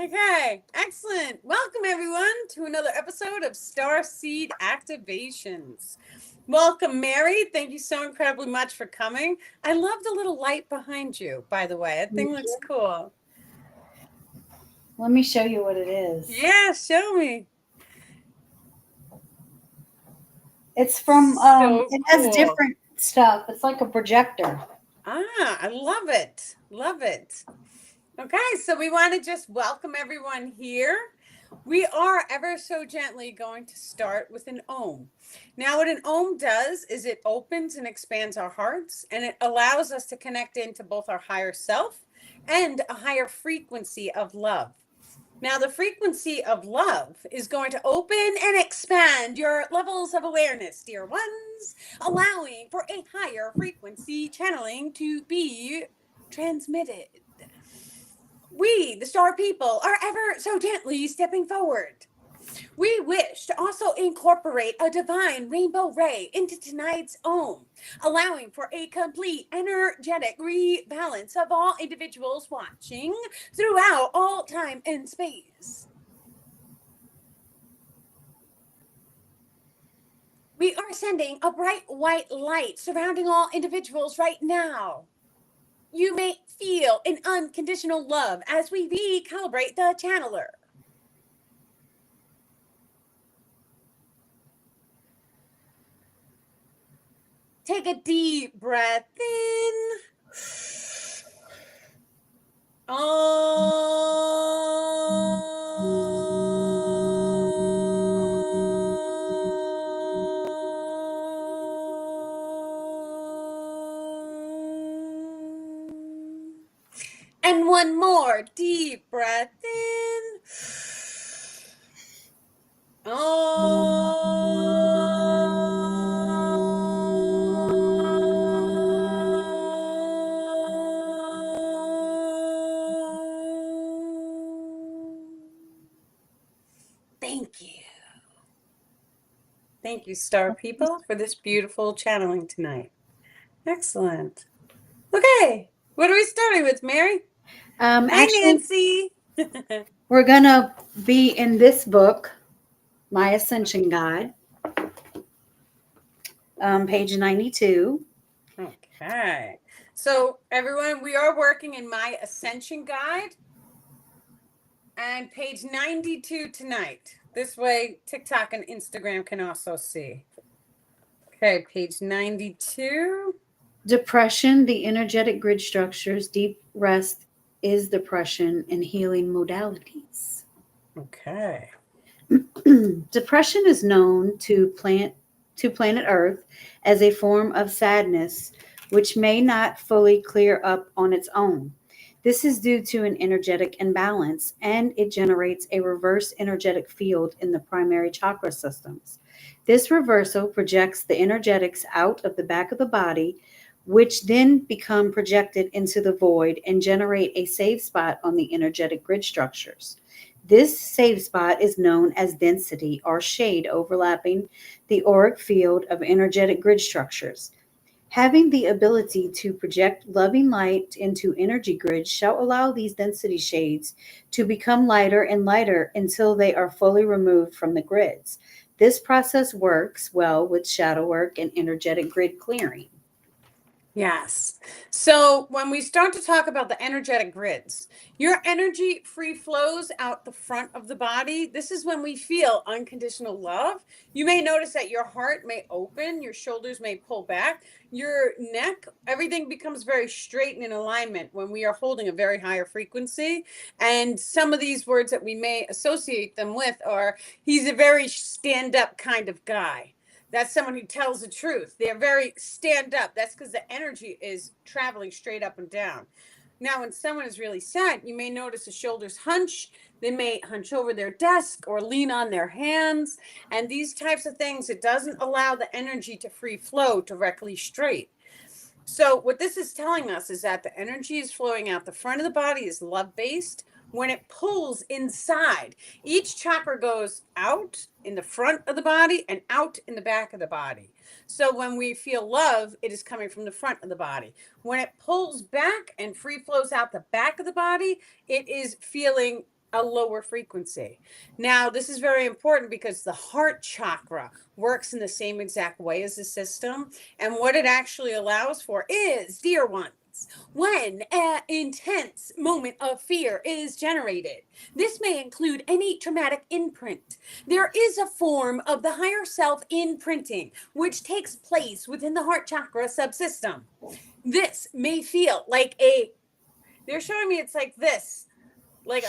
Okay, excellent. Welcome everyone to another episode of Starseed Activations. Welcome, Mary. Thank you so incredibly much for coming. I love the little light behind you, by the way. That thing looks cool. Let me show you what it is. Yeah, show me. It's from, So it has cool. different stuff. It's like a projector. I love it. Love it. Okay, so we want to just welcome everyone here. We are ever so gently going to start with an Om. Now, what an Om does is it opens and expands our hearts, and it allows us to connect into both our higher self and a higher frequency of love. Now, the frequency of love is going to open and expand your levels of awareness, dear ones, allowing for a higher frequency channeling to be transmitted. We, the star people, are ever so gently stepping forward. We wish to also incorporate a divine rainbow ray into tonight's Om, allowing for a complete energetic rebalance of all individuals watching throughout all time and space. We are sending a bright white light surrounding all individuals right now. You may feel an unconditional love as we recalibrate the channeler. Take a deep breath in. And one more deep breath in. Thank you. Thank you, star people, for this beautiful channeling tonight. Excellent. Okay, what are we starting with, Mary? Hi, Actually, Nancy. we're going to be in this book, My Ascension Guide, page 92. Okay. So, everyone, we are working in My Ascension Guide and page 92 tonight. This way, TikTok and Instagram can also see. Okay, page 92. Depression, the energetic grid structures, deep rest is depression, and healing modalities. Okay. Depression is known to planet Earth as a form of sadness which may not fully clear up on its own. This is due to an energetic imbalance and it generates a reverse energetic field in the primary chakra systems. This reversal projects the energetics out of the back of the body, which then become projected into the void and generate a save spot on the energetic grid structures. This save spot is known as density or shade overlapping the auric field of energetic grid structures. Having the ability to project loving light into energy grids shall allow these density shades to become lighter and lighter until they are fully removed from the grids. This process works well with shadow work and energetic grid clearing. Yes. So when we start to talk about the energetic grids, your energy free flows out the front of the body. This is when we feel unconditional love. You may notice that your heart may open, your shoulders may pull back, your neck, everything becomes very straight and in alignment when we are holding a very higher frequency. And some of these words that we may associate them with are, he's a very stand up kind of guy. That's someone who tells the truth. They're very stand up. That's because the energy is traveling straight up and down. Now, when someone is really sad, you may notice the shoulders hunch. They may hunch over their desk or lean on their hands. And these types of things, it doesn't allow the energy to free flow directly straight. So, what this is telling us is that the energy is flowing out. The front of the body is love based. When it pulls inside, each chakra goes out in the front of the body and out in the back of the body. So, when we feel love, it is coming from the front of the body. When it pulls back and free flows out the back of the body, it is feeling a lower frequency. Now, this is very important because the heart chakra works in the same exact way as the system. And what it actually allows for is, dear ones, when an intense moment of fear is generated, this may include any traumatic imprint. There is a form of the higher self imprinting which takes place within the heart chakra subsystem. This may feel like they're showing me it's like this. Like,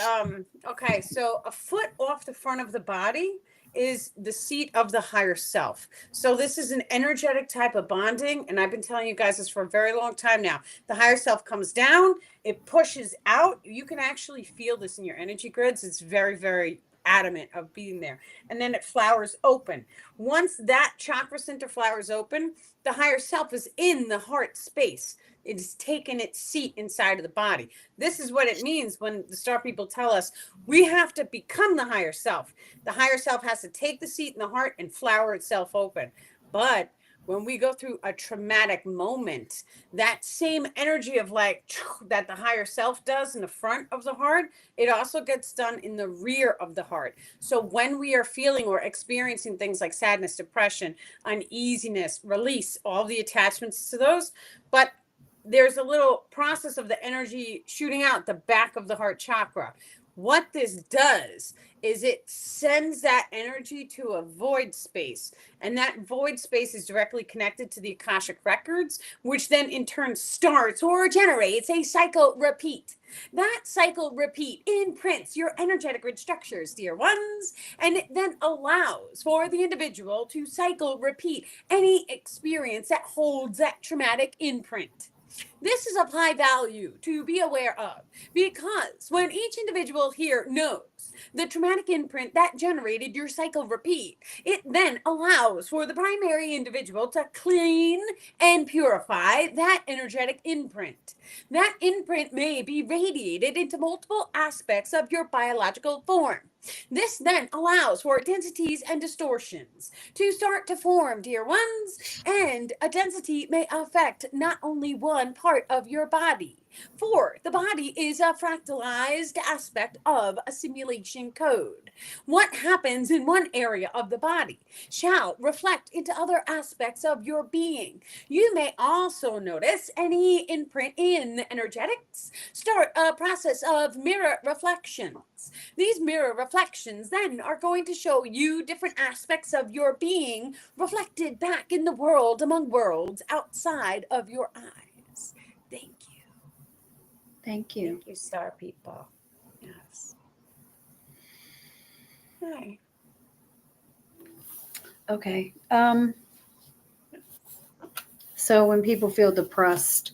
okay, so a foot off the front of the body is the seat of the higher self. So this is an energetic type of bonding, and I've been telling you guys this for a very long time now. The higher self comes down, it pushes out. You can actually feel this in your energy grids. It's very, very adamant of being there. And then it flowers open. Once that chakra center flowers open, the higher self is in the heart space. It has taken its seat inside of the body. This is what it means when the star people tell us we have to become the higher self. The higher self has to take the seat in the heart and flower itself open. But when we go through a traumatic moment, that same energy of like that the higher self does in the front of the heart, it also gets done in the rear of the heart. So when we are feeling or experiencing things like sadness, depression, uneasiness, release, all the attachments to those, but there's a little process of the energy shooting out the back of the heart chakra. What this does is it sends that energy to a void space. And that void space is directly connected to the Akashic records, which then in turn starts or generates a cycle repeat. That cycle repeat imprints your energetic grid structures, dear ones, and it then allows for the individual to cycle repeat any experience that holds that traumatic imprint. This is of high value to be aware of because when each individual here knows the traumatic imprint that generated your cycle repeat, it then allows for the primary individual to clean and purify that energetic imprint. That imprint may be radiated into multiple aspects of your biological form. This then allows for densities and distortions to start to form, dear ones, and a density may affect not only one part of your body. For the body is a fractalized aspect of a simulation code. What happens in one area of the body shall reflect into other aspects of your being. You may also notice any imprint in the energetics start a process of mirror reflections. These mirror reflections then are going to show you different aspects of your being reflected back in the world among worlds outside of your eyes. Thank you. Thank you. Thank you, star people. Yes. Hi. Okay. So when people feel depressed,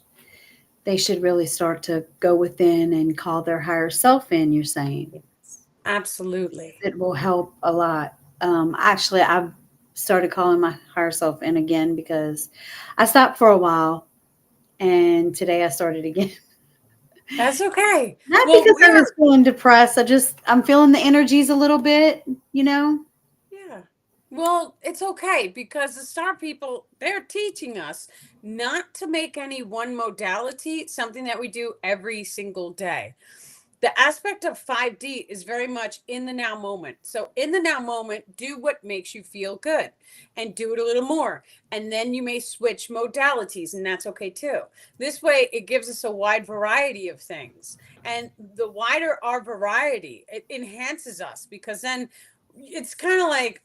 they should really start to go within and call their higher self in, you're saying. Yes. Absolutely. It will help a lot. Actually, I've started calling my higher self in again because I stopped for a while and today I started again. That's okay. Not Well, because I was feeling depressed. I'm feeling the energies a little bit, you know? yeah. Well, it's okay because the star people, they're teaching us not to make any one modality something that we do every single day. The aspect of 5D is very much in the now moment. So, in the now moment, do what makes you feel good and do it a little more. And then you may switch modalities, and that's okay too. This way, it gives us a wide variety of things. And the wider our variety, it enhances us because then it's kind of like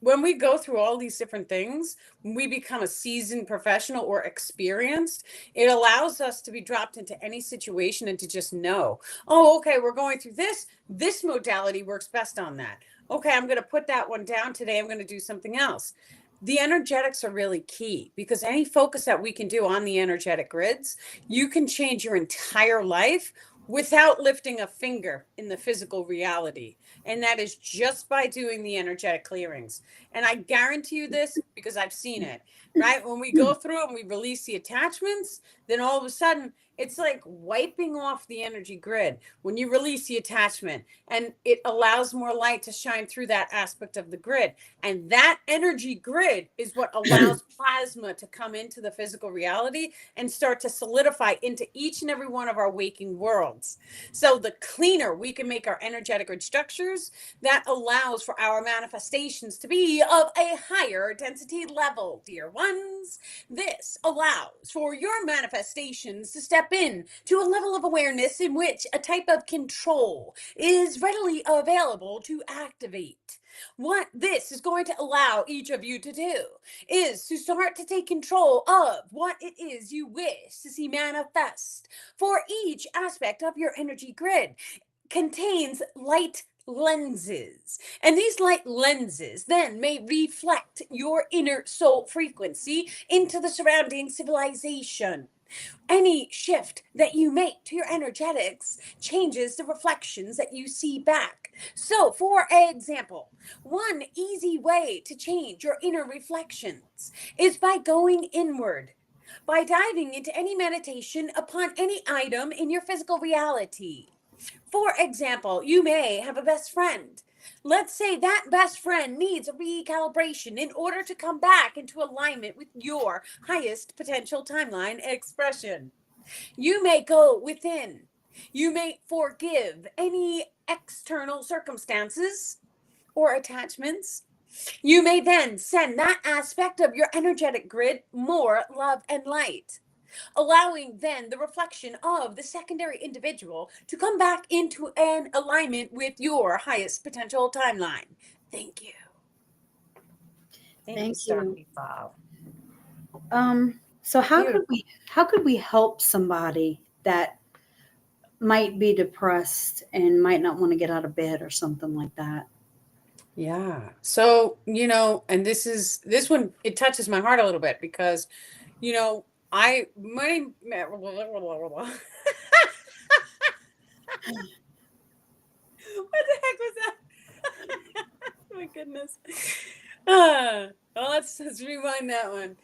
when we go through all these different things, when we become a seasoned professional or experienced, it allows us to be dropped into any situation and to just know, oh, okay, we're going through this. This modality works best on that. Okay, I'm going to put that one down today. I'm going to do something else. The energetics are really key because any focus that we can do on the energetic grids, you can change your entire life without lifting a finger in the physical reality. And that is just by doing the energetic clearings. And I guarantee you this because I've seen it, right? When we go through and we release the attachments, then all of a sudden it's like wiping off the energy grid when you release the attachment, and it allows more light to shine through that aspect of the grid. And that energy grid is what allows plasma to come into the physical reality and start to solidify into each and every one of our waking worlds. So the cleaner we can make our energetic grid structures, that allows for our manifestations to be of a higher density level, dear ones. This allows for your manifestations to step in to a level of awareness in which a type of control is readily available to activate. What this is going to allow each of you to do is to start to take control of what it is you wish to see manifest. For each aspect of your energy grid contains light lenses. And these light lenses then may reflect your inner soul frequency into the surrounding civilization. Any shift that you make to your energetics changes the reflections that you see back. So, for example, one easy way to change your inner reflections is by going inward, by diving into any meditation upon any item in your physical reality. For example, you may have a best friend. Let's say that best friend needs a recalibration in order to come back into alignment with your highest potential timeline expression. You may go within. You may forgive any external circumstances or attachments. You may then send that aspect of your energetic grid more love and light, allowing then the reflection of the secondary individual to come back into an alignment with your highest potential timeline. Thank you. Thank you, Thank you. Starkey Bob. So Beautiful. how could we help somebody that might be depressed and might not want to get out of bed or something like that? Yeah. So, and this one, it touches my heart a little bit because, my what the heck was that? My goodness. Well, let's rewind that one.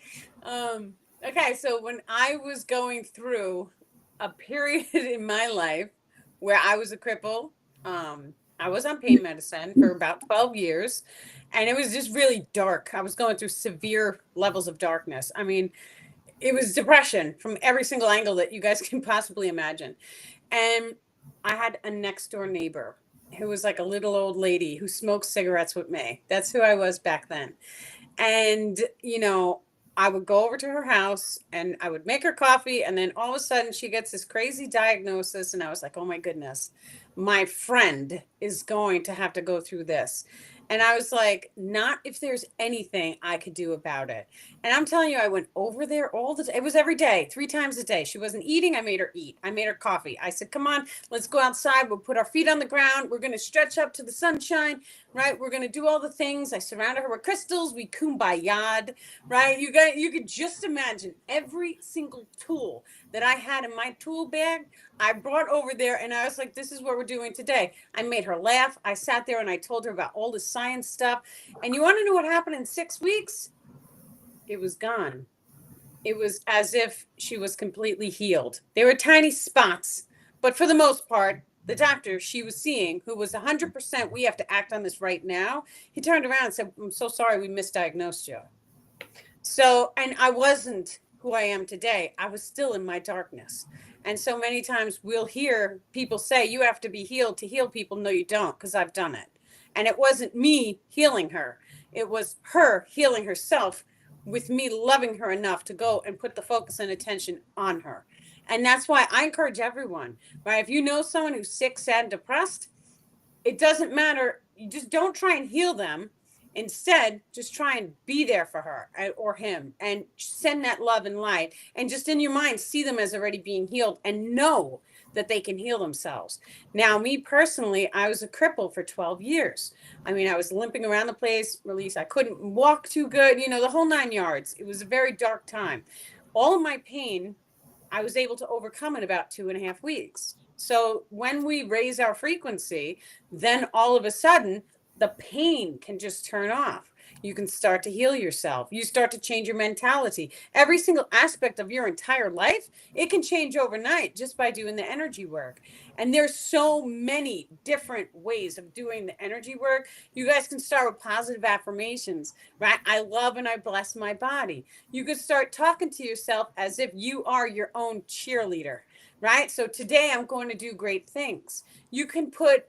Okay, so when I was going through a period in my life where I was a cripple, I was on pain medicine for about 12 years, and it was just really dark. I was going through severe levels of darkness. I mean, it was depression from every single angle that you guys can possibly imagine. And I had a next door neighbor who was like a little old lady who smoked cigarettes with me. That's who I was back then. And, I would go over to her house and I would make her coffee. And then all of a sudden she gets this crazy diagnosis. And I was like, oh my goodness, my friend is going to have to go through this. And I was like, not if there's anything I could do about it. And I'm telling you, I went over there all the time. It was every day, 3 times a day. She wasn't eating. I made her eat. I made her coffee. I said, come on, let's go outside. We'll put our feet on the ground. We're going to stretch up to the sunshine, right? We're going to do all the things. I surrounded her with crystals. We kumbaya'd, right? You could just imagine every single tool that I had in my tool bag, I brought over there, and I was like, this is what we're doing today. I made her laugh. I sat there and I told her about all the science stuff. And you want to know what happened in 6 weeks? It was gone. It was as if she was completely healed. There were tiny spots, but for the most part, the doctor she was seeing, who was 100%, we have to act on this right now, he turned around and said, I'm so sorry we misdiagnosed you. So, and I wasn't who I am today. I was still in my darkness. And so many times we'll hear people say, you have to be healed to heal people. No, you don't, because I've done it. And it wasn't me healing her. It was her healing herself with me loving her enough to go and put the focus and attention on her. And that's why I encourage everyone, right? If you know someone who's sick, sad, and depressed, it doesn't matter. You just don't try and heal them. Instead, just try and be there for her or him and send that love and light. And just in your mind, see them as already being healed and know that they can heal themselves. Now, me personally, I was a cripple for 12 years. I mean, I was limping around the place, release. I couldn't walk too good, the whole 9 yards. It was a very dark time. All of my pain, I was able to overcome in about 2.5 weeks. So when we raise our frequency, then all of a sudden, the pain can just turn off. You can start to heal yourself. You start to change your mentality. Every single aspect of your entire life, it can change overnight just by doing the energy work. And there's so many different ways of doing the energy work. You guys can start with positive affirmations, right? I love and I bless my body. You could start talking to yourself as if you are your own cheerleader, right? So today I'm going to do great things. You can put,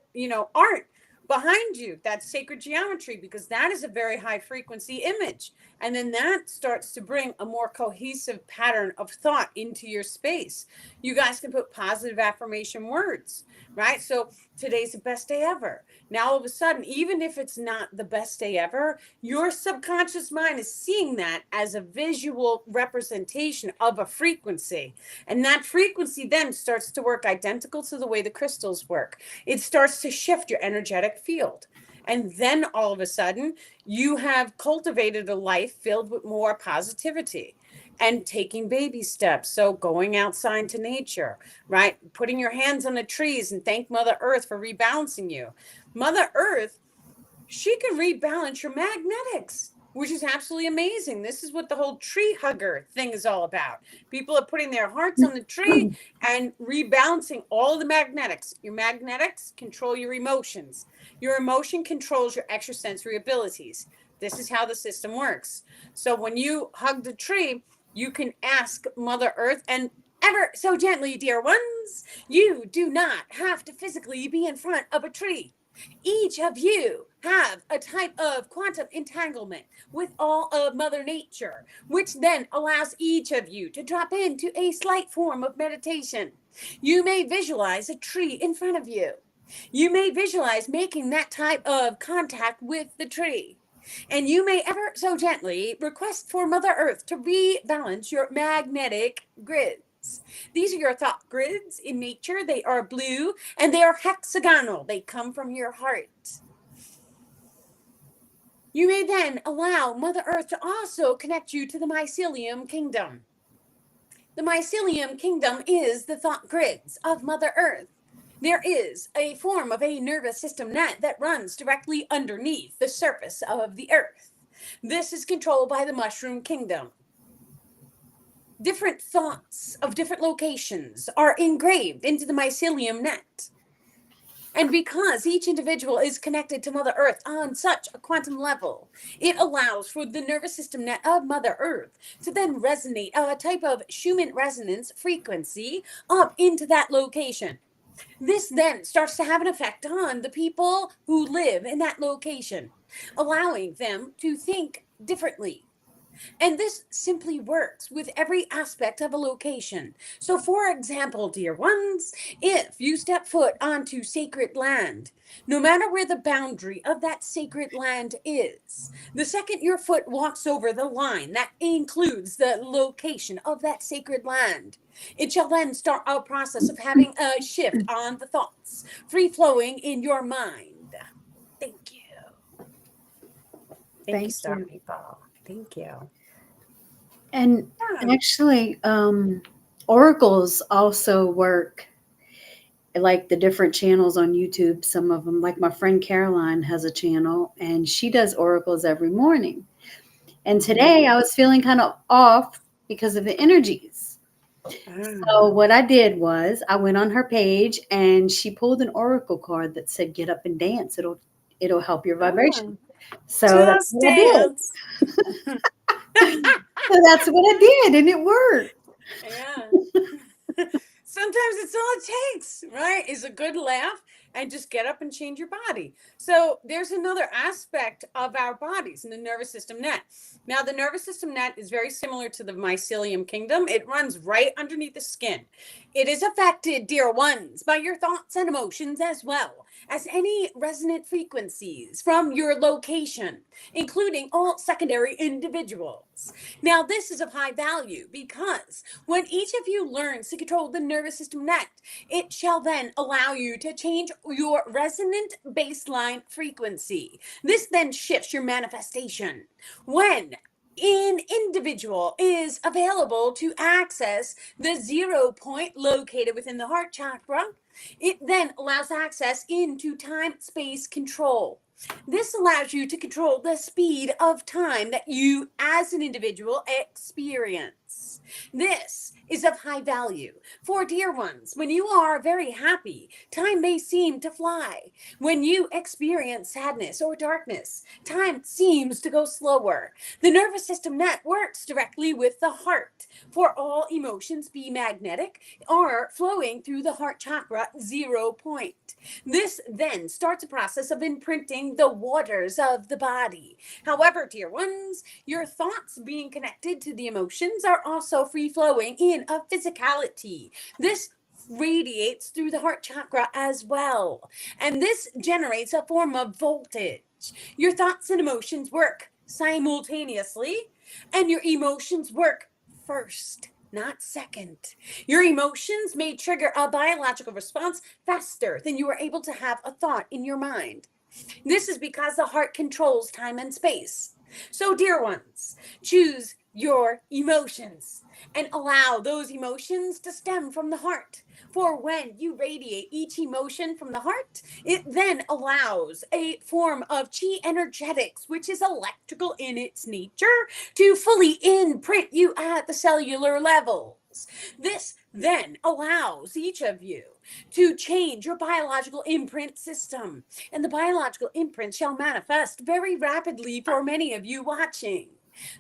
art behind you, that's sacred geometry, because that is a very high frequency image. And then that starts to bring a more cohesive pattern of thought into your space. You guys can put positive affirmation words, right? So today's the best day ever. Now, all of a sudden, even if it's not the best day ever, your subconscious mind is seeing that as a visual representation of a frequency. And that frequency then starts to work identical to the way the crystals work. It starts to shift your energetic field. And then all of a sudden, you have cultivated a life filled with more positivity and taking baby steps. So going outside to nature, right? Putting your hands on the trees and thank Mother Earth for rebalancing you. Mother Earth, she can rebalance your magnetics, which is absolutely amazing. This is what the whole tree hugger thing is all about. People are putting their hearts on the tree and rebalancing all of the magnetics. Your magnetics control your emotions. Your emotion controls your extrasensory abilities. This is how the system works. So when you hug the tree, you can ask Mother Earth, and ever so gently, dear ones, you do not have to physically be in front of a tree. Each of you have a type of quantum entanglement with all of Mother Nature, which then allows each of you to drop into a slight form of meditation. You may visualize a tree in front of you. You may visualize making that type of contact with the tree. And you may ever so gently request for Mother Earth to rebalance your magnetic grids. These are your thought grids in nature. They are blue and they are hexagonal. They come from your heart. You may then allow Mother Earth to also connect you to the mycelium kingdom. The mycelium kingdom is the thought grids of Mother Earth. There is a form of a nervous system net that runs directly underneath the surface of the earth. This is controlled by the mushroom kingdom. Different thoughts of different locations are engraved into the mycelium net. And because each individual is connected to Mother Earth on such a quantum level, it allows for the nervous system net of Mother Earth to then resonate a type of Schumann resonance frequency up into that location. This then starts to have an effect on the people who live in that location, allowing them to think differently. And this simply works with every aspect of a location. So, for example, dear ones, if you step foot onto sacred land, no matter where the boundary of that sacred land is, the second your foot walks over the line that includes the location of that sacred land, it shall then start a process of having a shift on the thoughts, free flowing in your mind. Thank you. Thank you, Star People. Thank you. And Yeah. actually, oracles also work like the different channels on YouTube. Some of them, like my friend Caroline has a channel and she does oracles every morning. And today I was feeling kind of off because of the energies. So what I did was I went on her page and she pulled an oracle card that said get up and dance. It'll help your vibration. So that's Just what I did. dance. So that's what I did and it worked. Yeah. Sometimes it's all it takes, right? Is a good laugh and just get up and change your body. So there's another aspect of our bodies in the nervous system net. Now, the nervous system net is very similar to the mycelium kingdom. It runs right underneath the skin. It is affected, dear ones, by your thoughts and emotions as well as any resonant frequencies from your location, including all secondary individuals. Now, this is of high value because when each of you learns to control the nervous system net, it shall then allow you to change your resonant baseline frequency. This then shifts your manifestation. When an individual is available to access the 0 point located within the heart chakra, it then allows access into time-space control. This allows you to control the speed of time that you as an individual experience. This is of high value for dear ones. When you are very happy, time may seem to fly. When you experience sadness or darkness, time seems to go slower. The nervous system net works directly with the heart. For all emotions be magnetic or flowing through the heart chakra 0 point. This then starts a process of imprinting the waters of the body. However, dear ones, your thoughts being connected to the emotions are also free flowing in a physicality. This radiates through the heart chakra as well. And this generates a form of voltage. Your thoughts and emotions work simultaneously, and your emotions work first, not second. Your emotions may trigger a biological response faster than you are able to have a thought in your mind. This is because the heart controls time and space. So, dear ones, choose your emotions and allow those emotions to stem from the heart. For when you radiate each emotion from the heart, it then allows a form of chi energetics, which is electrical in its nature, to fully imprint you at the cellular levels. This then allows each of you to change your biological imprint system. And the biological imprint shall manifest very rapidly for many of you watching.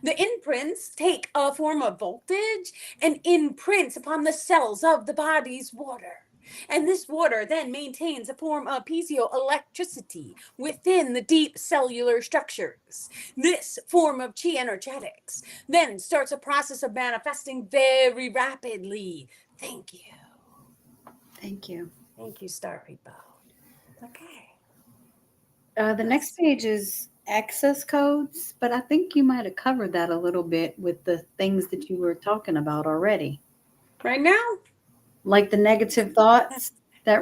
The imprints take a form of voltage and imprints upon the cells of the body's water. And this water then maintains a form of piezoelectricity within the deep cellular structures. This form of chi energetics then starts a process of manifesting very rapidly. Thank you. Thank you. Thank you, Star People. Okay. The next page is access codes, but I think you might have covered that a little bit with the things that you were talking about already, Right now? like the negative thoughts that.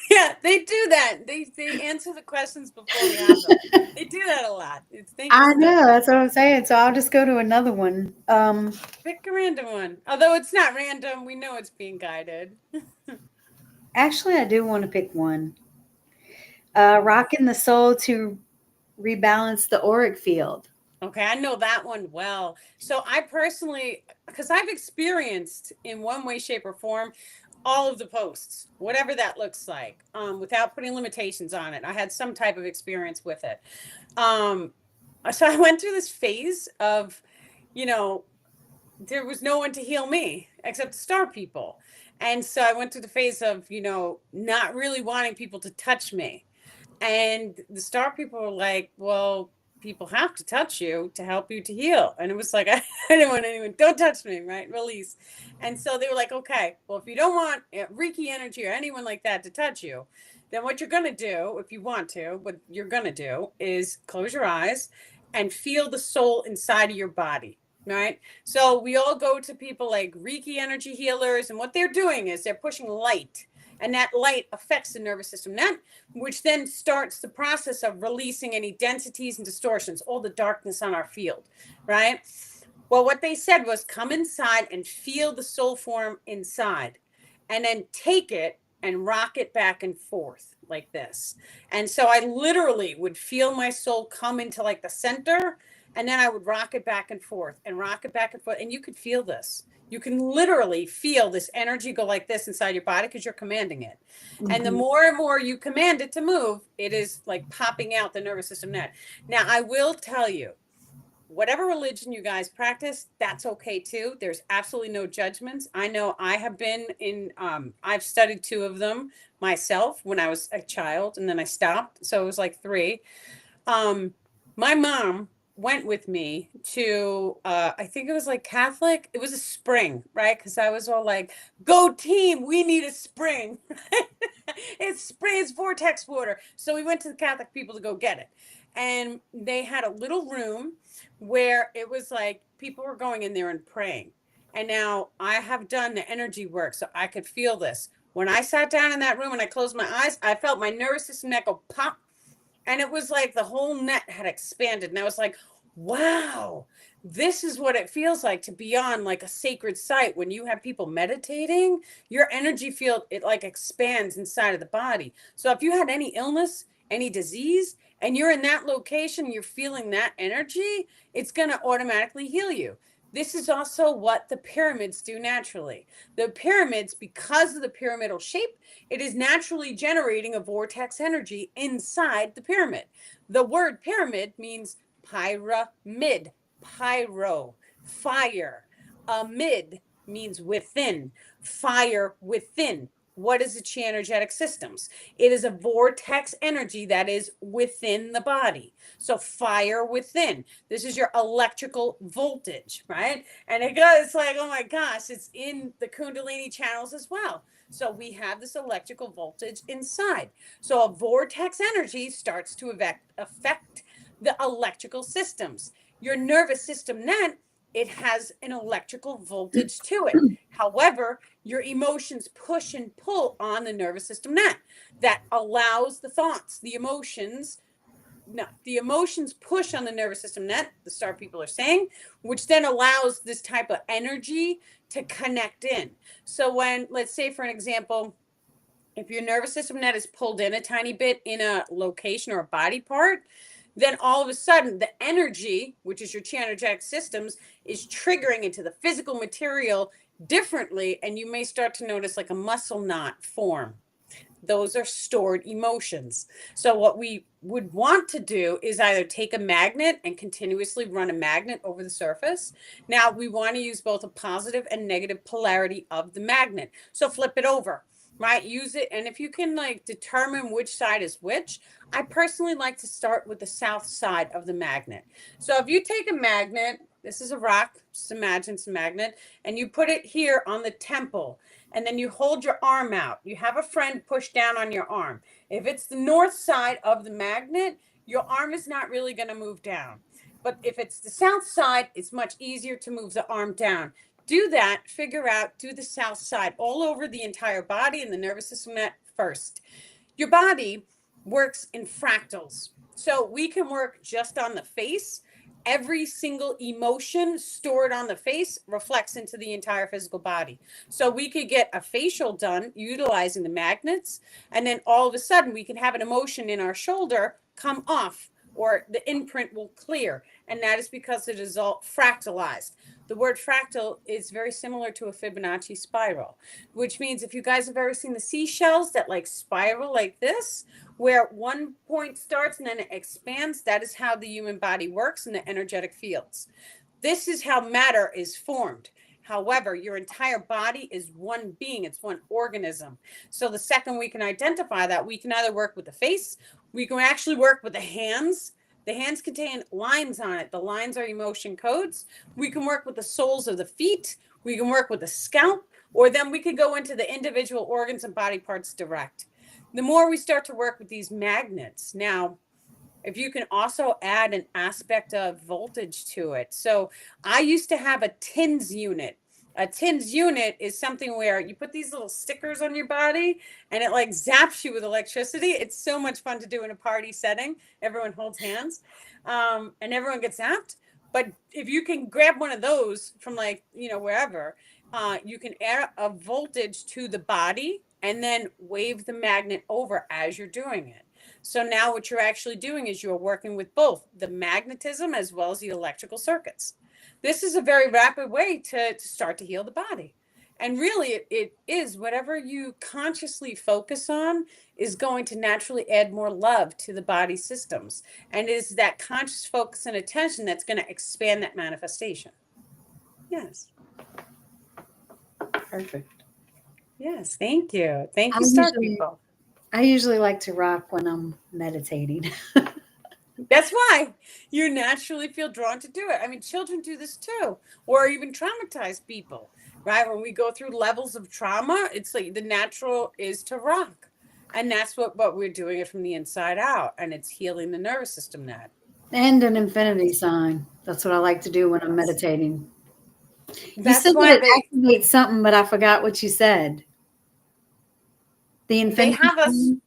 Yeah, they do that. They answer the questions before we have them. They do that a lot. Thank you, I Star know, that's what People. I'm saying. So I'll just go to another one. Pick a random one. Although it's not random, we know it's being guided. Actually, I do want to pick one. Rocking the soul to rebalance the auric field. Okay, I know that one well. So I personally, because I've experienced in one way, shape, or form all of the posts, whatever that looks like, without putting limitations on it. I had some type of experience with it. Um, so I went through this phase of, you know, there was no one to heal me except the star people. And so I went through the phase of, not really wanting people to touch me. And the star people were like, well, people have to touch you to help you to heal. And it was like, I didn't want anyone, don't touch me, right? Release. And so they were like, okay, well, if you don't want Reiki energy or anyone like that to touch you, then what you're going to do, if you want to, what you're going to do is close your eyes and feel the soul inside of your body. Right. So we all go to people like Reiki energy healers, and what they're doing is they're pushing light, and that light affects the nervous system net, which then starts the process of releasing any densities and distortions, all the darkness on our field, right? Well, what they said was come inside and feel the soul form inside, and then take it and rock it back and forth like this. And so I literally would feel my soul come into like the center, and then I would rock it back and forth and rock it back and forth. And you could feel this. You can literally feel this energy go like this inside your body because you're commanding it. And the more and more you command it to move, it is like popping out the nervous system net. Now, I will tell you, whatever religion you guys practice, that's okay too. There's absolutely no judgments. I know I have been in, I've studied two of them myself when I was a child, and then I stopped. So it was like three. My mom went with me to I think it was like Catholic. It was a spring, right? Because I was all like, "Go team, we need a spring." It's spring, it's vortex water. So we went to the Catholic people to go get it, and they had a little room where it was like people were going in there and praying. And now I have done the energy work, so I could feel this. When I sat down in that room and I closed my eyes, I felt my nervous system net go pop, and it was like the whole net had expanded. And I was like, wow, this is what it feels like to be on like a sacred site. When you have people meditating, your energy field, it like expands inside of the body. So if you had any illness, any disease, and you're in that location, you're feeling that energy, it's going to automatically heal you. This is also what the pyramids do naturally. The pyramids, because of the pyramidal shape, it is naturally generating a vortex energy inside the pyramid. The word pyramid means pyramid, pyro, fire. Amid means within, fire within. What is the chi energetic systems? It is a vortex energy that is within the body. So fire within. This is your electrical voltage, right? And it's like, oh my gosh, it's in the Kundalini channels as well. So we have this electrical voltage inside. So a vortex energy starts to affect the electrical systems. Your nervous system net, it has an electrical voltage to it. However, your emotions push and pull on the nervous system net that allows the thoughts, the emotions. No, the emotions push on the nervous system net, the star people are saying, which then allows this type of energy to connect in. So when, let's say for an example, if your nervous system net is pulled in a tiny bit in a location or a body part, then all of a sudden the energy, which is your chi energetic systems, is triggering into the physical material differently, and you may start to notice like a muscle knot form. Those are stored emotions. So what we would want to do is either take a magnet and continuously run a magnet over the surface. Now we want to use both a positive and negative polarity of the magnet. So flip it over, right? Use it. And if you can like determine which side is which, I personally like to start with the south side of the magnet. So if you take a magnet, this is a rock, just imagine it's a magnet, and you put it here on the temple, and then you hold your arm out. You have a friend push down on your arm. If it's the north side of the magnet, your arm is not really going to move down. But if it's the south side, it's much easier to move the arm down. Do that, figure out, do the south side all over the entire body and the nervous system net first. Your body works in fractals. So we can work just on the face. Every single emotion stored on the face reflects into the entire physical body. So we could get a facial done utilizing the magnets, and then all of a sudden we can have an emotion in our shoulder come off, or the imprint will clear. And that is because it is all fractalized. The word fractal is very similar to a Fibonacci spiral, which means if you guys have ever seen the seashells that like spiral like this, where one point starts and then it expands, that is how the human body works in the energetic fields. This is how matter is formed. However, your entire body is one being, it's one organism. So the second we can identify that, we can either work with the face, we can actually work with the hands. The hands contain lines on it. The lines are emotion codes. We can work with the soles of the feet. We can work with the scalp, or then we could go into the individual organs and body parts direct. The more we start to work with these magnets, now, if you can also add an aspect of voltage to it. So I used to have a TINS unit. A TINS unit is something where you put these little stickers on your body and it like zaps you with electricity. It's so much fun to do in a party setting. Everyone holds hands and everyone gets zapped. But if you can grab one of those from like, wherever, you can add a voltage to the body and then wave the magnet over as you're doing it. So now what you're actually doing is you're working with both the magnetism as well as the electrical circuits. This is a very rapid way to start to heal the body. And really, it is whatever you consciously focus on is going to naturally add more love to the body systems. And it is that conscious focus and attention that's going to expand that manifestation. Yes. Perfect. Yes, thank you. Thank I you, star usually, people. I usually like to rock when I'm meditating. That's why you naturally feel drawn to do it. I mean, children do this too, or even traumatized people, right? When we go through levels of trauma, it's like the natural is to rock. And that's what we're doing it from the inside out. And it's healing the nervous system net. And an infinity sign. That's what I like to do when I'm meditating. You That's said that why it activates something, but I forgot what you said. The they infinity have us. sign?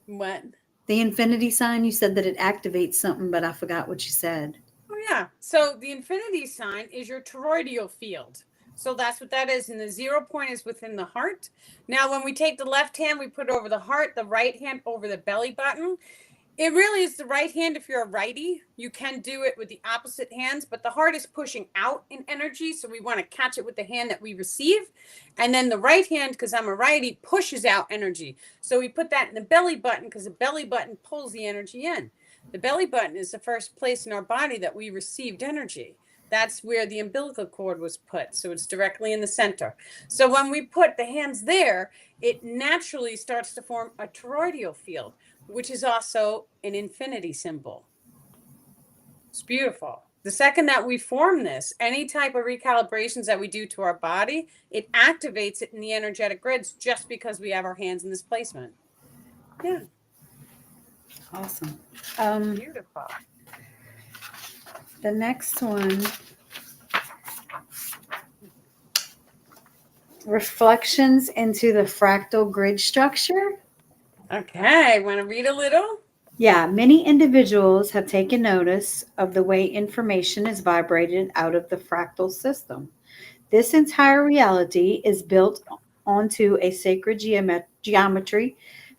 What? The infinity sign, you said that it activates something, but I forgot what you said. Oh, yeah. So the infinity sign is your toroidal field. So that's what that is. And the 0 point is within the heart. Now, when we take the left hand, we put it over the heart, the right hand over the belly button. It really is the right hand if you're a righty. You can do it with the opposite hands, but the heart is pushing out in energy. So we want to catch it with the hand that we receive. And then the right hand, because I'm a righty, pushes out energy. So we put that in the belly button because the belly button pulls the energy in. The belly button is the first place in our body that we received energy. That's where the umbilical cord was put. So it's directly in the center. So when we put the hands there, it naturally starts to form a toroidal field, which is also an infinity symbol. It's beautiful. The second that we form this, any type of recalibrations that we do to our body, it activates it in the energetic grids just because we have our hands in this placement. Yeah. Awesome. Beautiful. The next one, reflections into the fractal grid structure. Okay, want to read a little? Yeah, many individuals have taken notice of the way information is vibrated out of the fractal system. This entire reality is built onto a sacred geometry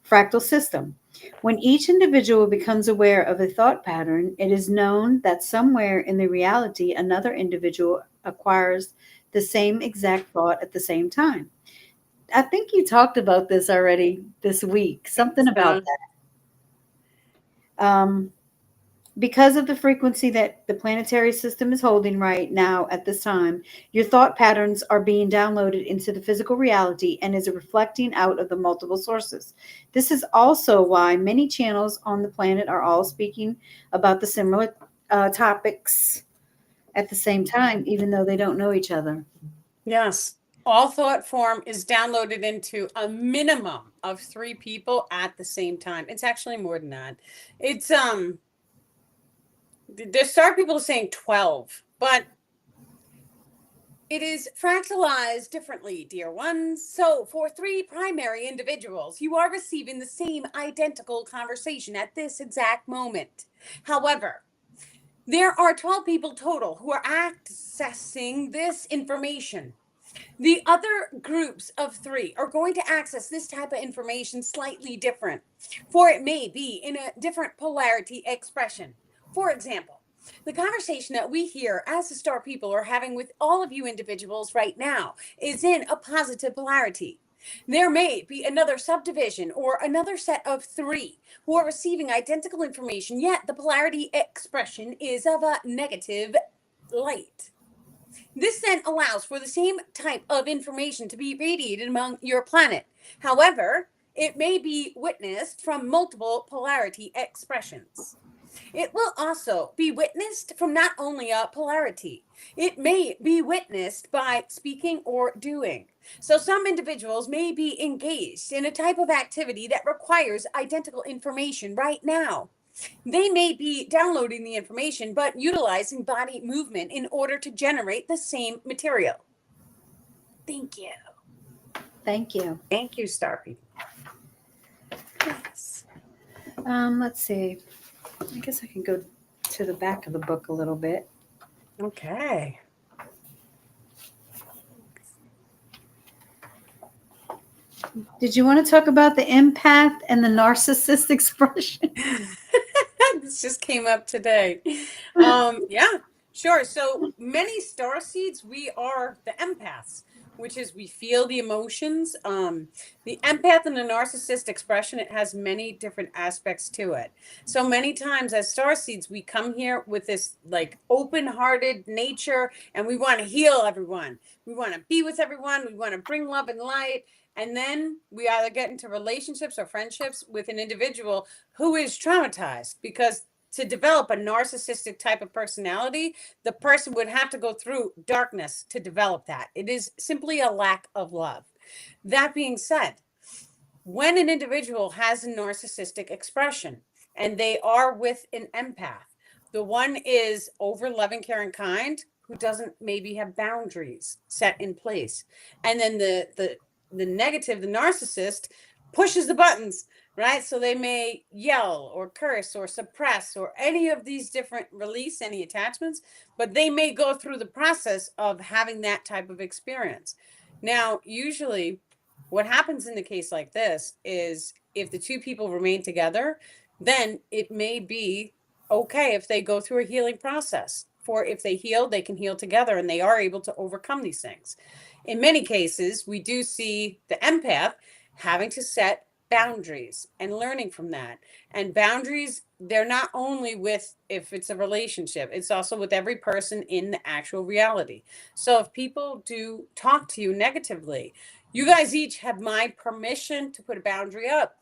fractal system. When each individual becomes aware of a thought pattern, it is known that somewhere in the reality, another individual acquires the same exact thought at the same time. I think you talked about this already this week, something about that. Because of the frequency that the planetary system is holding right now at this time, your thought patterns are being downloaded into the physical reality and is reflecting out of the multiple sources. This is also why many channels on the planet are all speaking about the similar topics at the same time, even though they don't know each other. Yes. All thought form is downloaded into a minimum of 3 people at the same time. It's actually more than that. It's there's some people saying 12, but it is fractalized differently, dear ones. So for 3 primary individuals, you are receiving the same identical conversation at this exact moment. However, there are 12 people total who are accessing this information. The other groups of 3 are going to access this type of information slightly different, for it may be in a different polarity expression. For example, the conversation that we here as the star people are having with all of you individuals right now is in a positive polarity. There may be another subdivision or another set of 3 who are receiving identical information, yet the polarity expression is of a negative light. This then allows for the same type of information to be radiated among your planet. However, it may be witnessed from multiple polarity expressions. It will also be witnessed from not only a polarity, it may be witnessed by speaking or doing. So some individuals may be engaged in a type of activity that requires identical information right now. They may be downloading the information, but utilizing body movement in order to generate the same material. Thank you. Thank you. Thank you, Star People. Yes. Let's see. I guess I can go to the back of the book a little bit. Okay. Did you want to talk about the empath and the narcissist expression? This just came up today. Yeah, sure. So many star seeds, we are the empaths, which is we feel the emotions. The empath and the narcissist expression, it has many different aspects to it. So many times as star seeds, we come here with this like open-hearted nature and we want to heal everyone. We want to be with everyone. We want to bring love and light. And then we either get into relationships or friendships with an individual who is traumatized, because to develop a narcissistic type of personality, the person would have to go through darkness to develop that. It is simply a lack of love. That being said, when an individual has a narcissistic expression and they are with an empath, the one is over loving, caring, kind, who doesn't maybe have boundaries set in place. And then the negative, the narcissist, pushes the buttons, right? So they may yell or curse or suppress or any of these different release any attachments, but they may go through the process of having that type of experience. Now, usually what happens in the case like this is if the two people remain together, then it may be okay if they go through a healing process. For if they heal, they can heal together and they are able to overcome these things. In many cases, we do see the empath having to set boundaries and learning from that. And boundaries, they're not only with if it's a relationship, it's also with every person in the actual reality. So if people do talk to you negatively, you guys each have my permission to put a boundary up.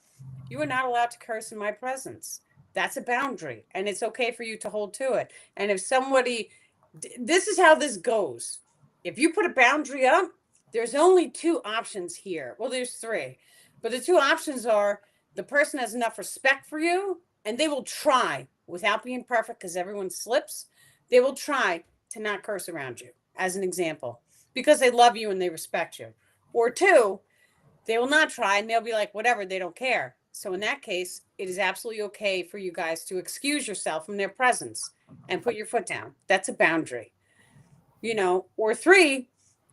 You are not allowed to curse in my presence. That's a boundary, and it's okay for you to hold to it. And if somebody, this is how this goes. If you put a boundary up, there's only two options here. Well, there's three, but the two options are the person has enough respect for you and they will try, without being perfect because everyone slips, they will try to not curse around you, as an example, because they love you and they respect you. Or two, they will not try and they'll be like, whatever, they don't care. So in that case, it is absolutely okay for you guys to excuse yourself from their presence and put your foot down. That's a boundary, or three,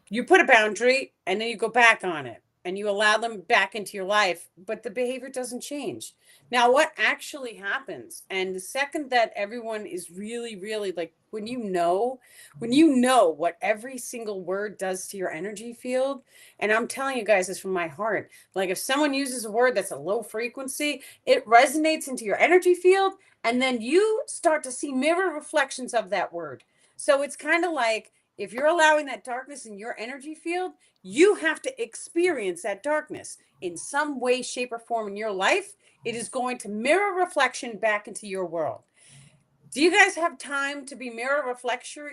you put a boundary and then you go back on it and you allow them back into your life, but the behavior doesn't change. Now, what actually happens, and the second that everyone is really, really like when you know what every single word does to your energy field, and I'm telling you guys this from my heart, like if someone uses a word that's a low frequency, it resonates into your energy field, and then you start to see mirror reflections of that word. So it's kind of like if you're allowing that darkness in your energy field, you have to experience that darkness in some way, shape, or form in your life. It is going to mirror reflection back into your world. Do you guys have time to be mirror reflection,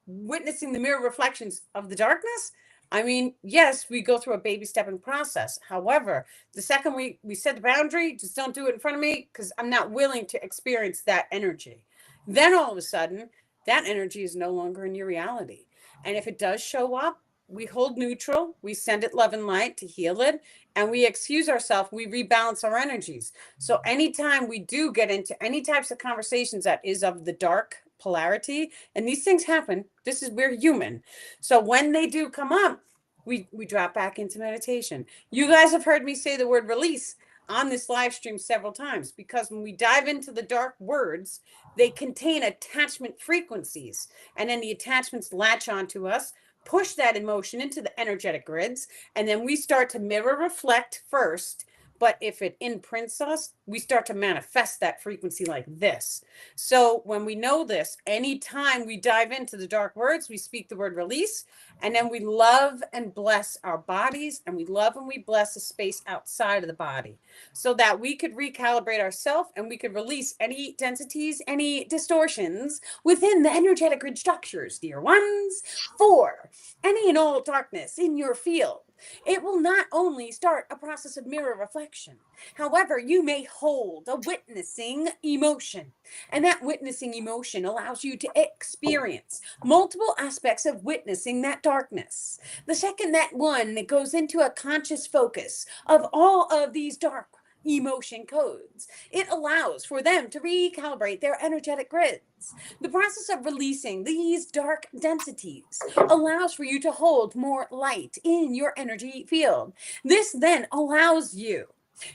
witnessing the mirror reflections of the darkness? I mean, yes, we go through a baby stepping process. However, the second we set the boundary, just don't do it in front of me because I'm not willing to experience that energy. Then all of a sudden, that energy is no longer in your reality. And if it does show up, we hold neutral, we send it love and light to heal it, and we excuse ourselves, we rebalance our energies. So anytime we do get into any types of conversations that is of the dark polarity, and these things happen, we're human. So when they do come up, we drop back into meditation. You guys have heard me say the word release on this live stream several times because when we dive into the dark words, they contain attachment frequencies, and then the attachments latch onto us, push that emotion into the energetic grids, and then we start to mirror reflect first. But if it imprints us, we start to manifest that frequency like this. So when we know this, anytime we dive into the dark words, we speak the word release, and then we love and bless our bodies, and we love and we bless the space outside of the body so that we could recalibrate ourselves and we could release any densities, any distortions within the energetic grid structures, dear ones. For any and all darkness in your field, it will not only start a process of mirror reflection. However, you may hold a witnessing emotion, and that witnessing emotion allows you to experience multiple aspects of witnessing that darkness. The second that one goes into a conscious focus of all of these dark emotion codes, it allows for them to recalibrate their energetic grids. The process of releasing these dark densities allows for you to hold more light in your energy field. This then allows you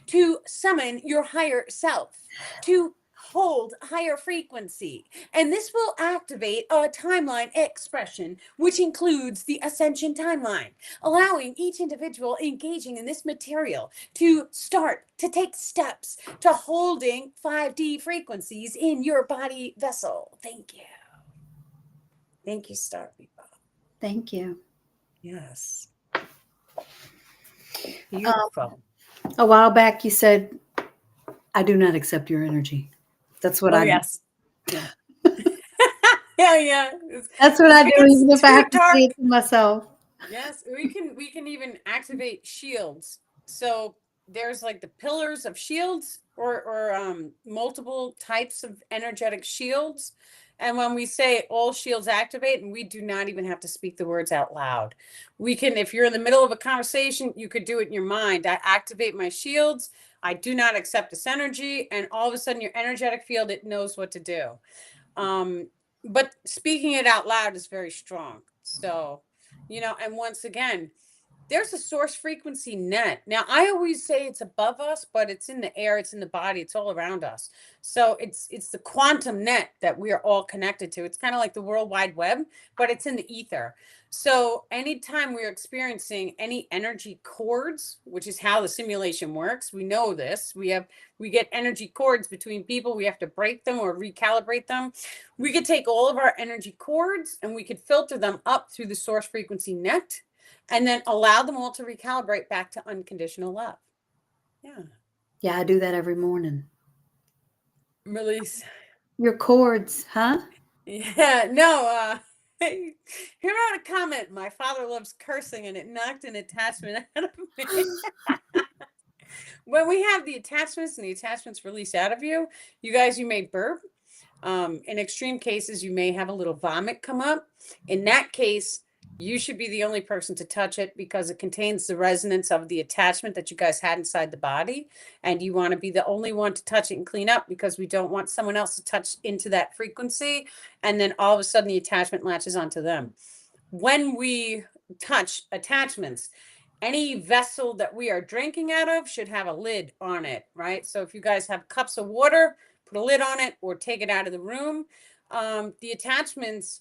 to summon your higher self, to hold higher frequency. And this will activate a timeline expression, which includes the ascension timeline, allowing each individual engaging in this material to start to take steps to holding 5D frequencies in your body vessel. Thank you. Thank you, Star People. Thank you. Yes. Beautiful. A while back, you said, I do not accept your energy. That's what I do. Yes. Yeah. Yeah. That's what I do, even if I have to dark. say it to myself. Yes, we can even activate shields. So there's like the pillars of shields or multiple types of energetic shields. And when we say all shields activate, and we do not even have to speak the words out loud. We can, if you're in the middle of a conversation, you could do it in your mind. I activate my shields. I do not accept this energy. And all of a sudden, your energetic field, it knows what to do. But speaking it out loud is very strong. So, and once again, there's a source frequency net. Now, I always say it's above us, but it's in the air, it's in the body, it's all around us. So it's the quantum net that we are all connected to. It's kind of like the World Wide Web, but it's in the ether. So anytime we're experiencing any energy cords, which is how the simulation works, we know this. We get energy cords between people. We have to break them or recalibrate them. We could take all of our energy cords and we could filter them up through the source frequency net and then allow them all to recalibrate back to unconditional love. Yeah. Yeah, I do that every morning. Release. Your cords, huh? Yeah. No, here on a comment. My father loves cursing and it knocked an attachment out of me. When we have the attachments and the attachments release out of you, you guys, you may burp. In extreme cases, you may have a little vomit come up. In that case, you should be the only person to touch it because it contains the resonance of the attachment that you guys had inside the body. And you want to be the only one to touch it and clean up because we don't want someone else to touch into that frequency. And then all of a sudden the attachment latches onto them. When we touch attachments, any vessel that we are drinking out of should have a lid on it, right? So if you guys have cups of water, put a lid on it or take it out of the room. The attachments,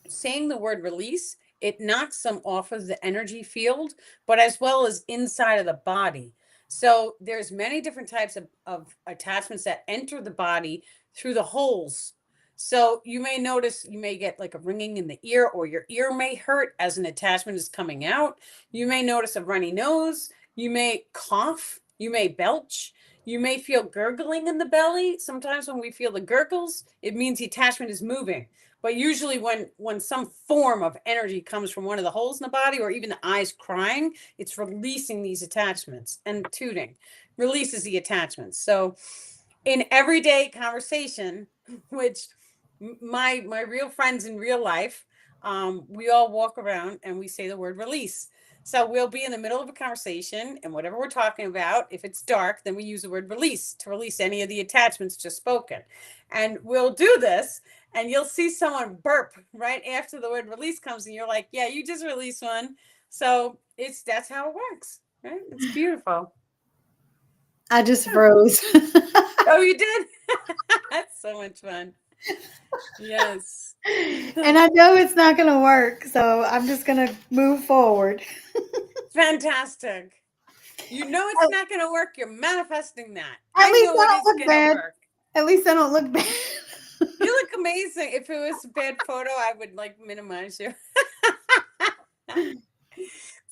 saying the word release, it knocks them off of the energy field, but as well as inside of the body. So there's many different types of attachments that enter the body through the holes. So you may notice, you may get like a ringing in the ear, or your ear may hurt as an attachment is coming out. You may notice a runny nose. You may cough. You may belch. You may feel gurgling in the belly. Sometimes when we feel the gurgles, it means the attachment is moving. But usually when some form of energy comes from one of the holes in the body, or even the eyes crying, it's releasing these attachments. And tooting releases the attachments. So in everyday conversation, which my real friends in real life, we all walk around and we say the word release. So we'll be in the middle of a conversation, and whatever we're talking about, if it's dark, then we use the word release to release any of the attachments just spoken. And we'll do this, and you'll see someone burp right after the word release comes, and you're like, yeah, you just released one. So that's how it works, right? It's beautiful. I just froze. Oh, you did? That's so much fun. Yes. And I know it's not going to work, so I'm just going to move forward. Fantastic. You know it's not going to work. You're manifesting that. At I least know I it don't is look going to bad. work. At least I don't look bad. You look amazing. If it was a bad photo, I would like minimize you.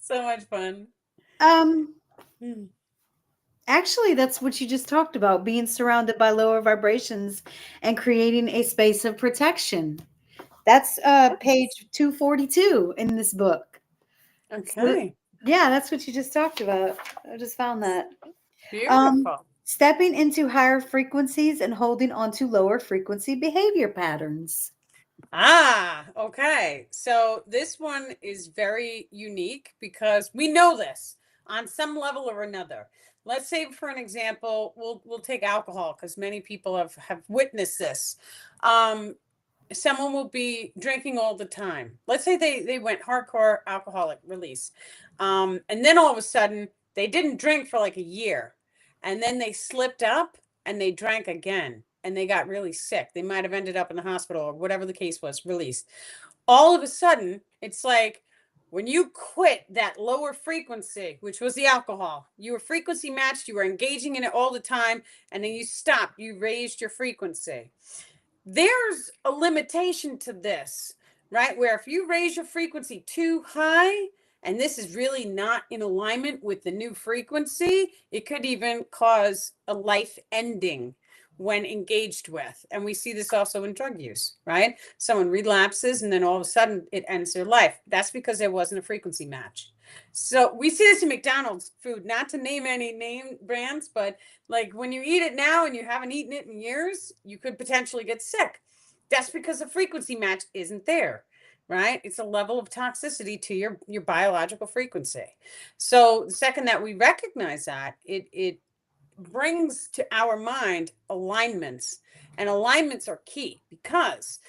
So much fun. Actually, that's what you just talked about, being surrounded by lower vibrations and creating a space of protection. That's page 242 in this book. Okay. Yeah, that's what you just talked about. I just found that. Beautiful. Stepping into higher frequencies and holding on to lower frequency behavior patterns. Okay. So this one is very unique because we know this on some level or another. Let's say, for an example, we'll take alcohol because many people have witnessed this. Someone will be drinking all the time. Let's say they went hardcore alcoholic release. And then all of a sudden they didn't drink for like a year. And then they slipped up and they drank again and they got really sick. They might have ended up in the hospital or whatever the case was, released. All of a sudden, it's like when you quit that lower frequency, which was the alcohol, you were frequency matched, you were engaging in it all the time, and then you stopped, you raised your frequency. There's a limitation to this, right? Where if you raise your frequency too high, and this is really not in alignment with the new frequency, it could even cause a life ending when engaged with. And we see this also in drug use, right? Someone relapses and then all of a sudden it ends their life. That's because there wasn't a frequency match. So we see this in McDonald's food, not to name any name brands, but like when you eat it now and you haven't eaten it in years, you could potentially get sick. That's because the frequency match isn't there, right? It's a level of toxicity to your biological frequency. So the second that we recognize that, it brings to our mind alignments, and alignments are key, because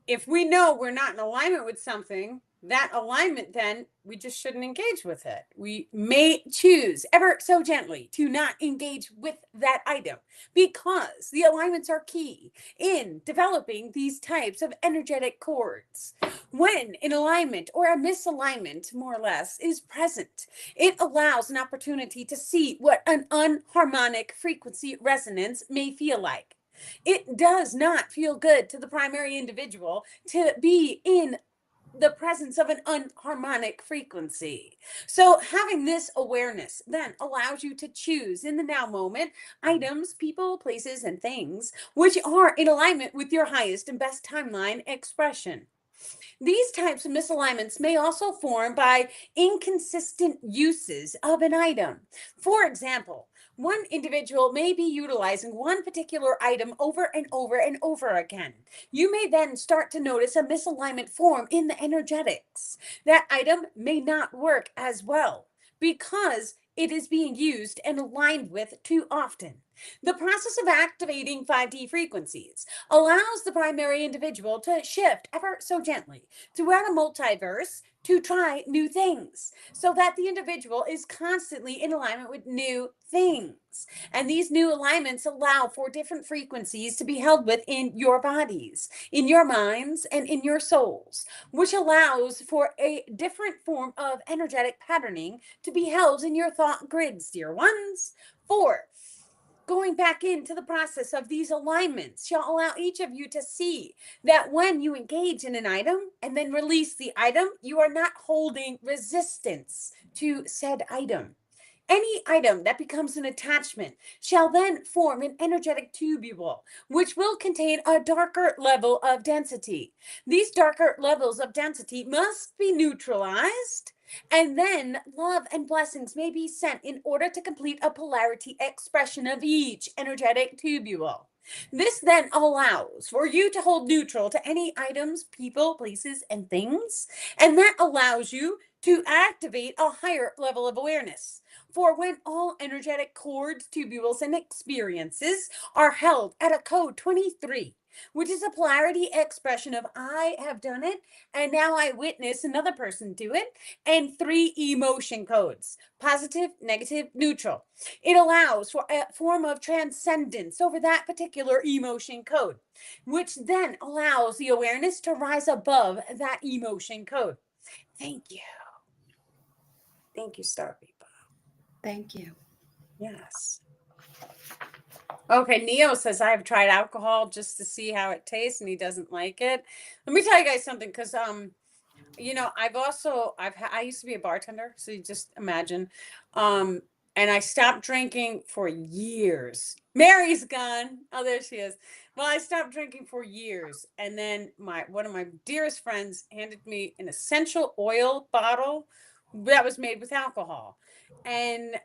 if we know we're not in alignment with something, that alignment, then we just shouldn't engage with it. We may choose ever so gently to not engage with that item, because the alignments are key in developing these types of energetic cords. When an alignment or a misalignment, more or less, is present, it allows an opportunity to see what an unharmonic frequency resonance may feel like. It does not feel good to the primary individual to be in the presence of an unharmonic frequency. So having this awareness then allows you to choose in the now moment items, people, places, and things which are in alignment with your highest and best timeline expression. These types of misalignments may also form by inconsistent uses of an item. For example, one individual may be utilizing one particular item over and over and over again. You may then start to notice a misalignment form in the energetics. That item may not work as well because it is being used and aligned with too often. The process of activating 5D frequencies allows the primary individual to shift ever so gently throughout a multiverse to try new things, so that the individual is constantly in alignment with new things. And these new alignments allow for different frequencies to be held within your bodies, in your minds, and in your souls, which allows for a different form of energetic patterning to be held in your thought grids, dear ones. 4, going back into the process of these alignments shall allow each of you to see that when you engage in an item and then release the item, you are not holding resistance to said item. Any item that becomes an attachment shall then form an energetic tubule, which will contain a darker level of density. These darker levels of density must be neutralized, and then love and blessings may be sent in order to complete a polarity expression of each energetic tubule. This then allows for you to hold neutral to any items, people, places, and things, and that allows you to activate a higher level of awareness. For when all energetic cords, tubules, and experiences are held at a code 23, which is a polarity expression of I have done it, and now I witness another person do it, and 3 emotion codes, positive, negative, neutral. It allows for a form of transcendence over that particular emotion code, which then allows the awareness to rise above that emotion code. Thank you. Thank you, Star People. Thank you. Yes. Okay, Neo says I have tried alcohol just to see how it tastes, and he doesn't like it. Let me tell you guys something, because I used to be a bartender, so you just imagine. Um, and I stopped drinking for years. Mary's gone. Oh, there she is. Well, I stopped drinking for years, and then one of my dearest friends handed me an essential oil bottle that was made with alcohol. And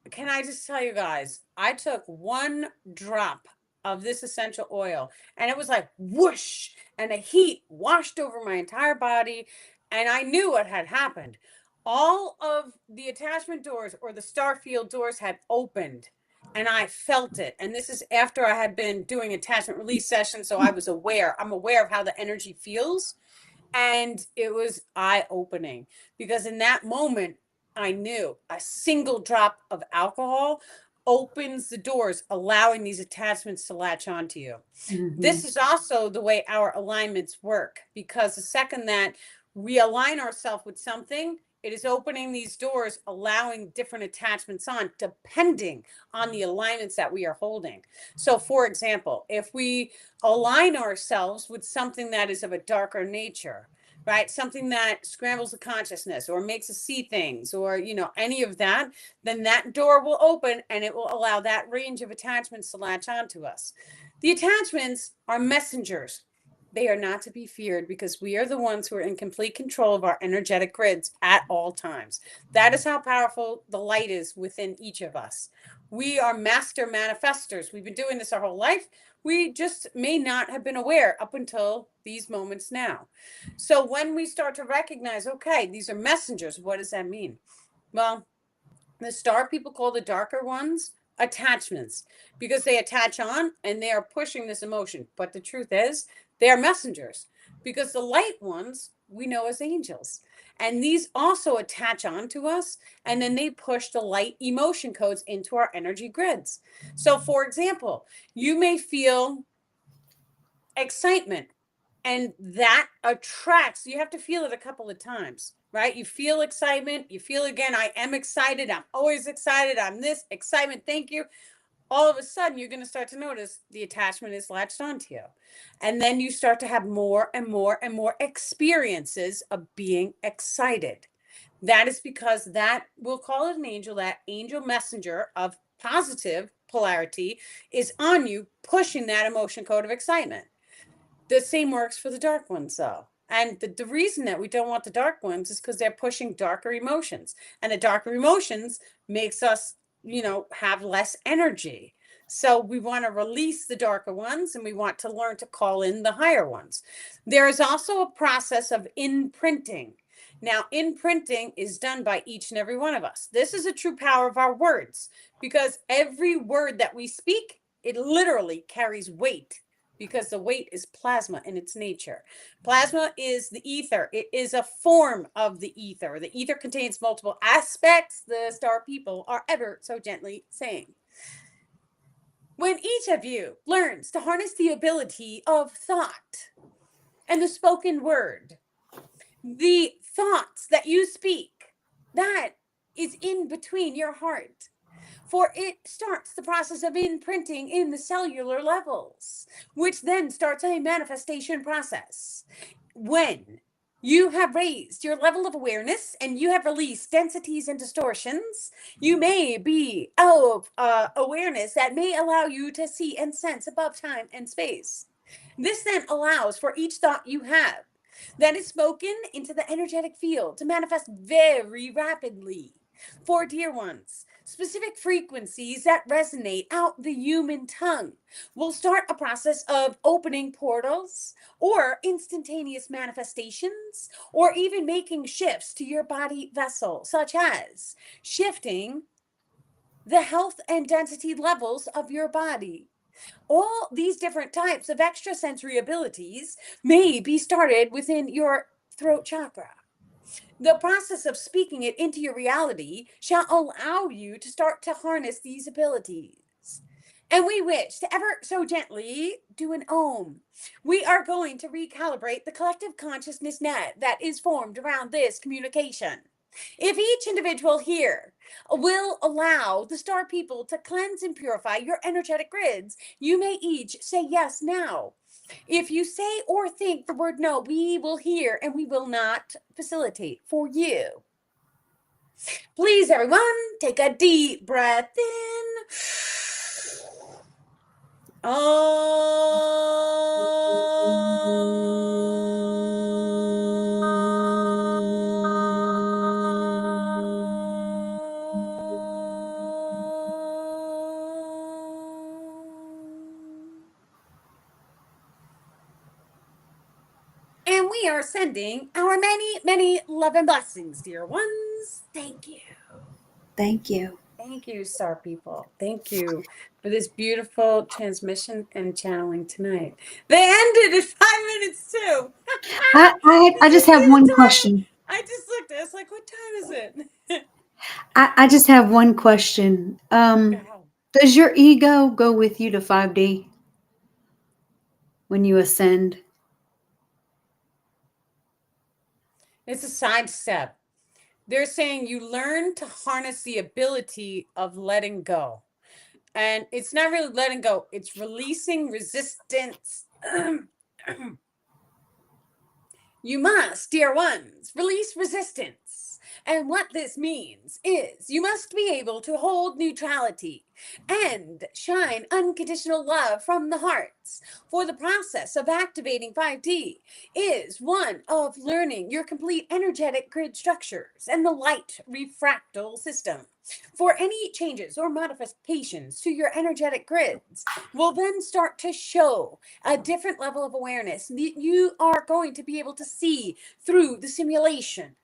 can I just tell you guys, I took one drop of this essential oil, and it was like whoosh, and the heat washed over my entire body, and I knew what had happened. All of the attachment doors, or the starfield doors, had opened, and I felt it. And this is after I had been doing attachment release sessions, so I was aware. I'm aware of how the energy feels. And it was eye-opening, because in that moment, I knew a single drop of alcohol opens the doors, allowing these attachments to latch onto you. This is also the way our alignments work, because the second that we align ourselves with something, it is opening these doors, allowing different attachments on, depending on the alignments that we are holding. So, for example, if we align ourselves with something that is of a darker nature, right? Something that scrambles the consciousness or makes us see things, or, any of that, then that door will open, and it will allow that range of attachments to latch onto us. The attachments are messengers. They are not to be feared, because we are the ones who are in complete control of our energetic grids at all times. That is how powerful the light is within each of us. We are master manifestors. We've been doing this our whole life. We just may not have been aware up until these moments now. So when we start to recognize, okay, these are messengers, what does that mean? Well, the star people call the darker ones attachments because they attach on and they are pushing this emotion. But the truth is, they are messengers because the light ones we know as angels. And these also attach on to us and then they push the light emotion codes into our energy grids. So, for example, you may feel excitement and that attracts. You have to feel it a couple of times, right? You feel excitement, you feel again, I am excited, I'm always excited, I'm this excitement, thank you. All of a sudden you're going to start to notice the attachment is latched onto you, and then you start to have more and more and more experiences of being excited. That is because that, we'll call it an angel, that angel messenger of positive polarity is on you, pushing that emotion code of excitement. The same works for the dark ones, though. And the reason that we don't want the dark ones is because they're pushing darker emotions. And the darker emotions makes us, have less energy. So we want to release the darker ones and we want to learn to call in the higher ones. There is also a process of imprinting. Now, imprinting is done by each and every one of us. This is a true power of our words because every word that we speak, it literally carries weight because the weight is plasma in its nature. Plasma is the ether. It is a form of the ether. The ether contains multiple aspects, the star people are ever so gently saying. When each of you learns to harness the ability of thought and the spoken word, the thoughts that you speak, that is in between your heart. For it starts the process of imprinting in the cellular levels, which then starts a manifestation process. When you have raised your level of awareness and you have released densities and distortions, you may be of awareness that may allow you to see and sense above time and space. This then allows for each thought you have that is spoken into the energetic field to manifest very rapidly. For dear ones, specific frequencies that resonate out the human tongue will start a process of opening portals or instantaneous manifestations or even making shifts to your body vessel, such as shifting the health and density levels of your body. All these different types of extrasensory abilities may be started within your throat chakra. The process of speaking it into your reality shall allow you to start to harness these abilities. And we wish to ever so gently do an Om. We are going to recalibrate the collective consciousness net that is formed around this communication. If each individual here will allow the star people to cleanse and purify your energetic grids, you may each say yes now. If you say or think the word no, we will hear and we will not facilitate for you. Please, everyone, take a deep breath in. And we are sending our many, many love and blessings, dear ones. Thank you. Thank you. Thank you, star people. Thank you for this beautiful transmission and channeling tonight. They ended at 5 minutes too. I Did you just see have the one time? question. I just looked at it. It's like, what time is it? I just have one question. Go. Does your ego go with you to 5D when you ascend? It's a sidestep. They're saying you learn to harness the ability of letting go. And it's not really letting go, it's releasing resistance. You must, dear ones, release resistance And what this means is you must be able to hold neutrality and shine unconditional love from the hearts. For the process of activating 5D is one of learning your complete energetic grid structures and the light refractal system. For any changes or modifications to your energetic grids will then start to show a different level of awareness that you are going to be able to see through the simulation.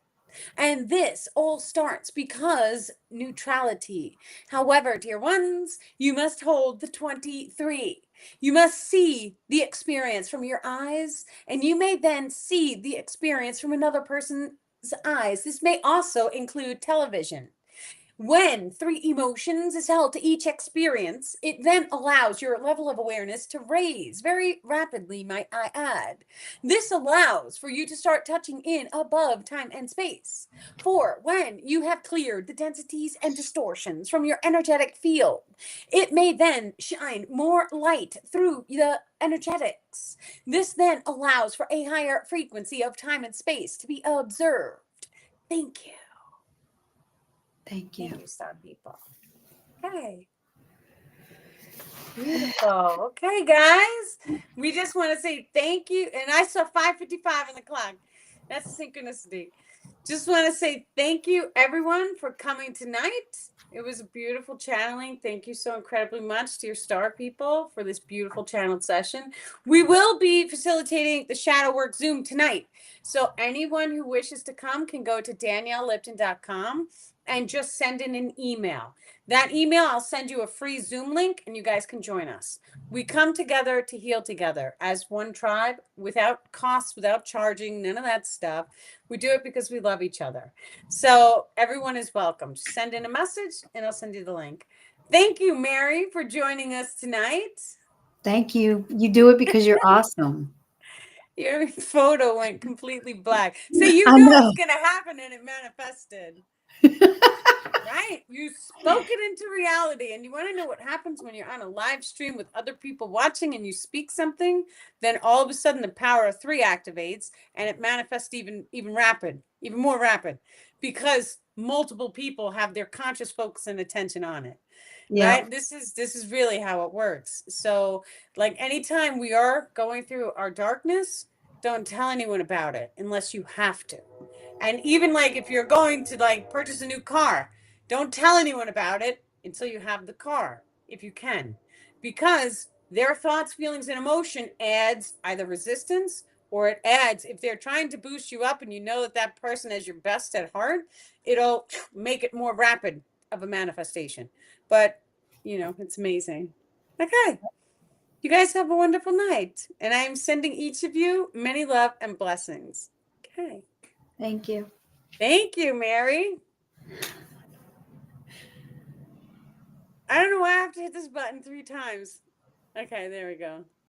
And this all starts because neutrality. However, dear ones, you must hold the 23. You must see the experience from your eyes, and you may then see the experience from another person's eyes. This may also include television. When 3 emotions is held to each experience, it then allows your level of awareness to raise very rapidly, might I add. This allows for you to start touching in above time and space. For when you have cleared the densities and distortions from your energetic field, it may then shine more light through the energetics. This then allows for a higher frequency of time and space to be observed. Thank you. Thank you. Thank you, star people. Okay. Beautiful. Okay, guys. We just want to say thank you. And I saw 5:55 on the clock. That's synchronicity. Just want to say thank you, everyone, for coming tonight. It was a beautiful channeling. Thank you so incredibly much to your star people for this beautiful channeled session. We will be facilitating the Shadow Work Zoom tonight. So anyone who wishes to come can go to daniellelipton.com and just send in an email. That email, I'll send you a free Zoom link and you guys can join us. We come together to heal together as one tribe without costs, without charging, none of that stuff. We do it because we love each other. So everyone is welcome. Just send in a message and I'll send you the link. Thank you, Mary, for joining us tonight. Thank you. You do it because you're awesome. Your photo went completely black. So you I knew it know. was going to happen and it manifested. Right? You spoke it into reality. And you want to know what happens when you're on a live stream with other people watching and you speak something, then all of a sudden the power of 3 activates and it manifests even more rapid, because multiple people have their conscious focus and attention on it. Yeah. Right? This is really how it works. So like anytime we are going through our darkness, don't tell anyone about it unless you have to. And even like if you're going to like purchase a new car, don't tell anyone about it until you have the car, if you can, because their thoughts, feelings, and emotion adds either resistance, or it adds, if they're trying to boost you up and you know that that person is your best at heart, it'll make it more rapid of a manifestation. But, it's amazing. Okay. You guys have a wonderful night. And I am sending each of you many love and blessings. Okay. Thank you. Thank you, Mary. I don't know why I have to hit this button 3 times. Okay, there we go.